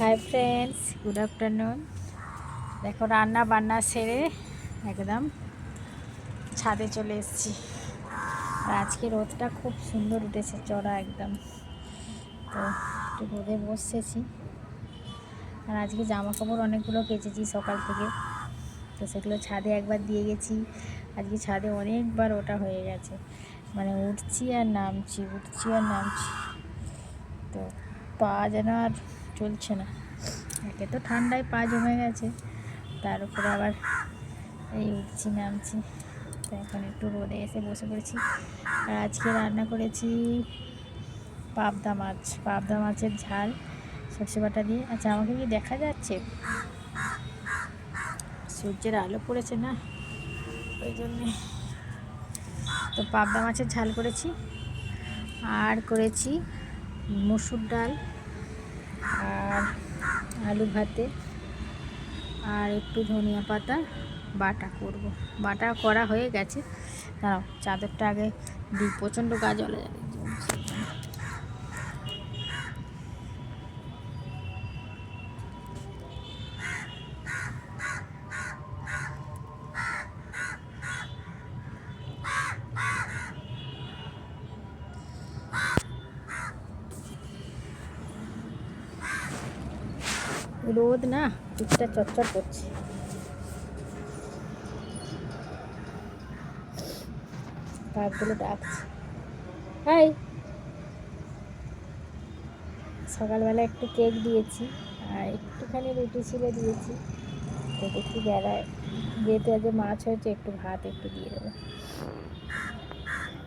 Hi friends, good afternoon. দেখো রান্না বান্না সেরে একদম ছাদে চলে এসেছি। আর আজকে রোদটা খুব সুন্দর উঠেছে, চড়া একদম। তো একটু রোদে বসেছি। আর আজকে জামা কাপড় অনেকগুলো কেচেছি সকাল থেকে, তো সেগুলো ছাদে একবার দিয়ে গেছি। আজকে ছাদে অনেকবার ওটা হয়ে গেছে, মানে উঠছি আর নামছি, উঠছি আর নামছি। তো পা যেন আর চলছে না। একে তো ঠান্ডায় পা জমে গেছে, তার উপরে আবার এই উঠছি নামছি। তো এখন একটু রোদে এসে বসে পড়েছি। আর আজকে রান্না করেছি পাবদা মাছের ঝাল সর্ষে বাটা দিয়ে। আচ্ছা, আমাকে কি দেখা যাচ্ছে? সূর্যের আলো পড়েছে না, ওই জন্যে। তো পাবদা মাছের ঝাল করেছি, আর করেছি মসুর ডাল আর আলু ভাতে, আর একটু ধনিয়া পাতা বাটা করব। বাটা করা হয়ে গেছে। দাঁড়াও, চাদরটা আগে দিই, প্রচণ্ড গা জ্বলে যাবে। রোদ না, পিঠটা চটচট করছে। কাকগুলো ডাকছে। হাই। সকালবেলা একটু কেক দিয়েছি, আর একটুখানি রুটি ছিল দিয়েছি। তো দেখি বেলায় যেহেতু আজ মাছ হয়েছে, একটু ভাত একটু দিয়ে দেবো।